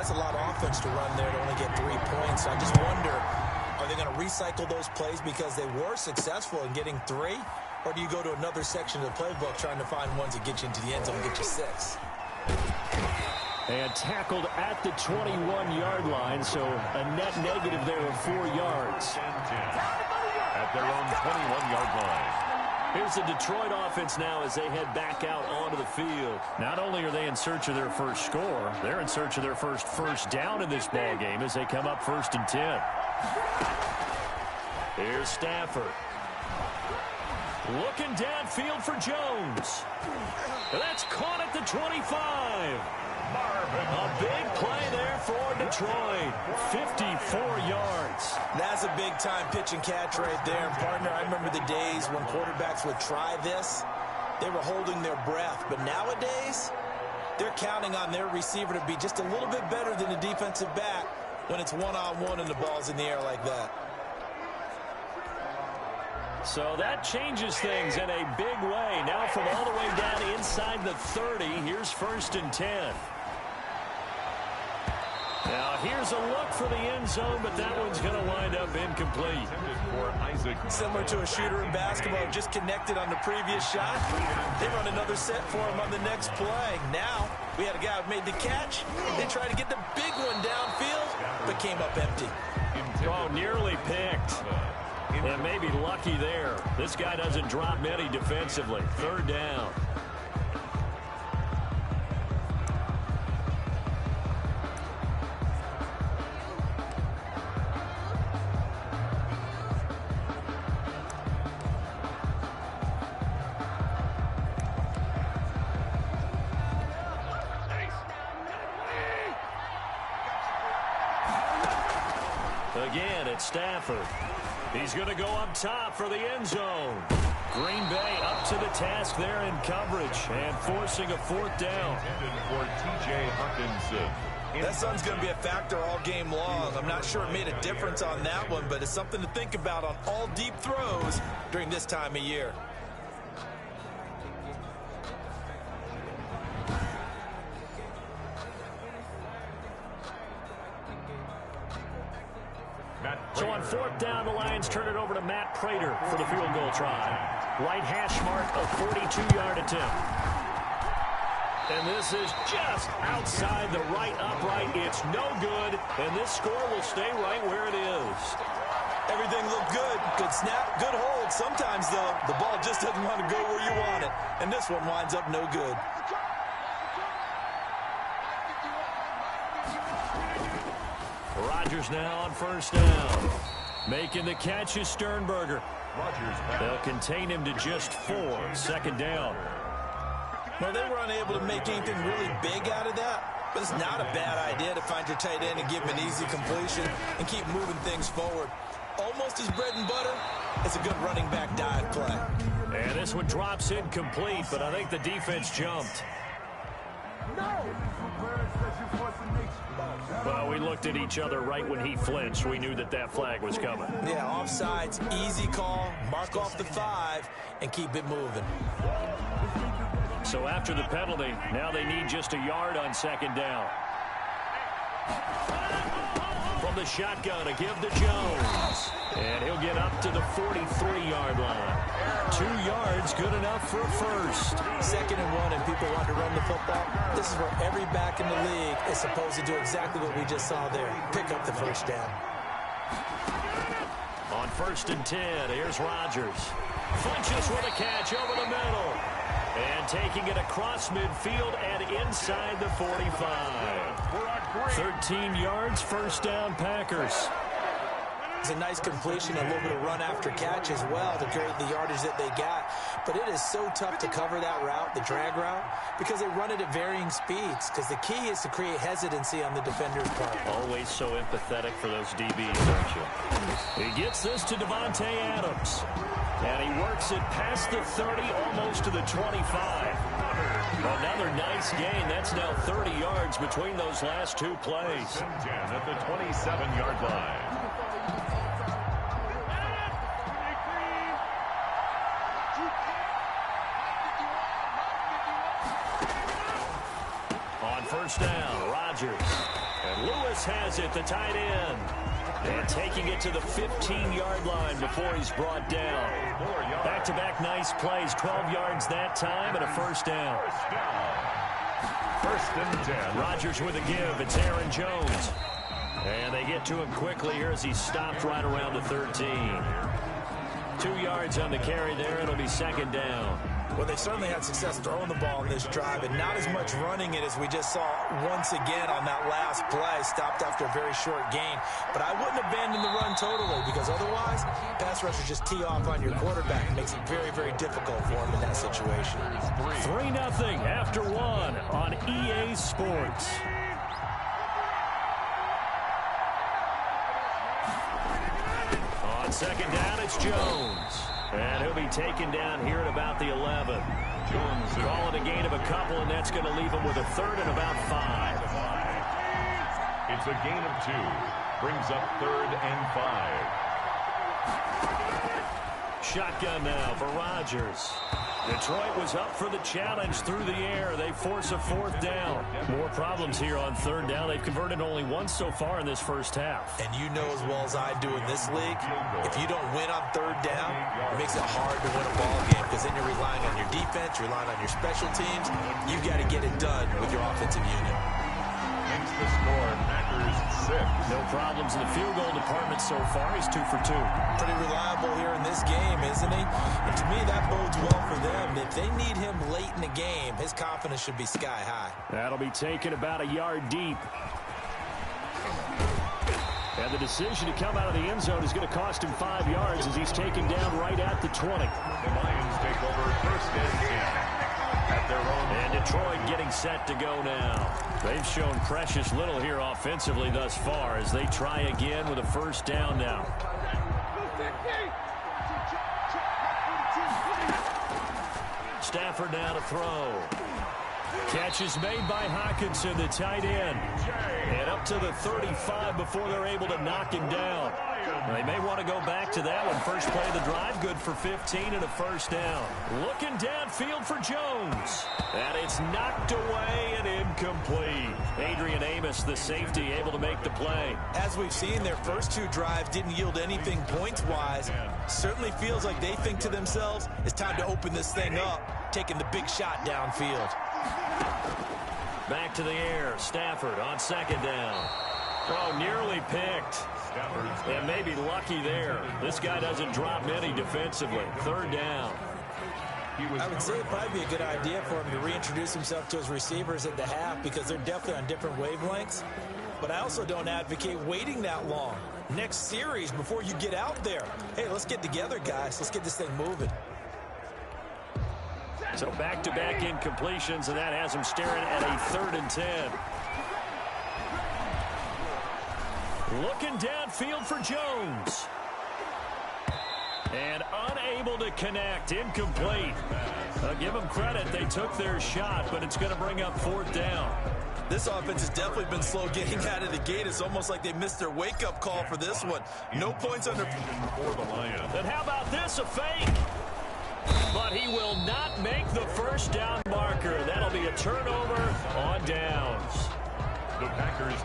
that's a lot of offense to run there to only get 3 points. I just wonder, are they going to recycle those plays because they were successful in getting 3? Or do you go to another section of the playbook trying to find ones that get you into the end zone and get you 6? And tackled at the 21-yard line, so a net negative there of 4 yards. At their own 21-yard line. Here's the Detroit offense now as they head back out onto the field. Not only are they in search of their first score, they're in search of their first down in this ball game as they come up 1st and 10. Here's Stafford. Looking downfield for Jones. That's caught at the 25. A big play there for Detroit. 54 yards. That's a big-time pitch and catch right there. And, partner, I remember the days when quarterbacks would try this. They were holding their breath. But nowadays, they're counting on their receiver to be just a little bit better than the defensive back when it's one-on-one and the ball's in the air like that. So that changes things in a big way. Now from all the way down inside the 30, here's 1st and 10. Now here's a look for the end zone, but that one's going to wind up incomplete. Similar to a shooter in basketball, just connected on the previous shot. They run another set for him on the next play. Now we had a guy who made the catch. They tried to get the big one downfield, but came up empty. Oh, nearly picked. And maybe lucky there. This guy doesn't drop many defensively. 3rd down. Again, it's Stafford. He's going to go up top for the end zone. Green Bay up to the task there in coverage and forcing a 4th down. For T.J. Hawkinson. That sun's going to be a factor all game long. I'm not sure it made a difference on that one, but it's something to think about on all deep throws during this time of year. So on 4th down, the Lions turn it over to Matt Prater for the field goal try. Right hash mark, a 42-yard attempt. And this is just outside the right upright. It's no good, and this score will stay right where it is. Everything looked good. Good snap, good hold. Sometimes, though, the ball just doesn't want to go where you want it. And this one winds up no good. Rodgers now on 1st down. Making the catch is Sternberger. They'll contain him to just 4. 2nd down. Well, they were unable to make anything really big out of that, but it's not a bad idea to find your tight end and give him an easy completion and keep moving things forward. Almost his bread and butter. It's a good running back dive play. And this one drops incomplete, but I think the defense jumped. Well, we looked at each other right when he flinched. We knew that that flag was coming. Yeah, offsides, easy call, mark off the 5, and keep it moving. So after the penalty, now they need just a yard on 2nd down. From the shotgun, a give to Jones. And he'll get up to the 43-yard line. 2 yards, good enough for a first. 2nd and 1, and people want to run the football. This is where every back in the league is supposed to do exactly what we just saw there. Pick up the 1st down. On 1st and 10, here's Rodgers. Funches with a catch over the middle. And taking it across midfield and inside the 45. 13 yards, 1st down Packers. It's a nice completion, a little bit of run after catch as well to create the yardage that they got. But it is so tough to cover that route, the drag route, because they run it at varying speeds. Because the key is to create hesitancy on the defender's part. Always so empathetic for those DBs, aren't you? He gets this to Davante Adams. And he works it past the 30, almost to the 25. Another nice gain. That's now 30 yards between those last 2 plays. At the 27-yard line. On 1st down, Rodgers. And Lewis has it, the tight end. And taking it to the 15-yard line before he's brought down. Back-to-back nice plays, 12 yards that time and a first down. First and 10. Rodgers with a give. It's Aaron Jones. And they get to him quickly here as he stopped right around the 13. 2 yards on the carry there. It'll be second down. Well, they certainly had success throwing the ball in this drive, and not as much running it as we just saw once again on that last play. Stopped after a very short gain. But I wouldn't abandon the run totally, because otherwise, pass rushers just tee off on your quarterback. It makes it very, very difficult for him in that situation. 3-0 after one on EA Sports. On second down, it's Jones. And he'll be taken down here at about the 11. Jones Call it a gain of a couple, and that's going to leave him with a third and about 5. It's a gain of 2. Brings up third and 5. Shotgun now for Rodgers. Detroit was up for the challenge through the air. They force a fourth down. More problems here on third down. They've converted only once so far in this first half. And you know as well as I do in this league, if you don't win on third down, it makes it hard to win a ball game, because then you're relying on your defense, you're relying on your special teams. You've got to get it done with your offensive unit. Makes the score Packers 6. No problems in the field goal department so far. He's 2 for 2. Pretty reliable here in this game, isn't he? And to me, that bodes well for them. If they need him late in the game, his confidence should be sky high. That'll be taken about a yard deep. And the decision to come out of the end zone is going to cost him 5 yards as he's taken down right at the 20. The Lions take over first and 10 at their own. And Detroit getting set to go now. They've shown precious little here offensively thus far as they try again with a first down now. Stafford now to throw. Catch is made by Hockenson, the tight end. And up to the 35 before they're able to knock him down. They may want to go back to that one. First play of the drive, good for 15 and a first down. Looking downfield for Jones. And it's knocked away and incomplete. Adrian Amos, the safety, able to make the play. As we've seen, their first 2 drives didn't yield anything points-wise. Certainly feels like they think to themselves, it's time to open this thing up, taking the big shot downfield. Back to the air. Stafford on second down. Oh, nearly picked. And maybe lucky there. This guy doesn't drop many defensively. Third down. I would say it'd probably be a good idea for him to reintroduce himself to his receivers at the half, because they're definitely on different wavelengths. But I also don't advocate waiting that long. Next series before you get out there. Hey, let's get together, guys. Let's get this thing moving. So back-to-back incompletions, and that has him staring at a third and 10. Looking downfield for Jones. And unable to connect. Incomplete. Give them credit. They took their shot, but it's going to bring up fourth down. This offense has definitely been slow getting out of the gate. It's almost like they missed their wake-up call for this one. No points under for the Lions. And how about this? A fake. But he will not make the first down marker. That'll be a turnover on downs. The Packers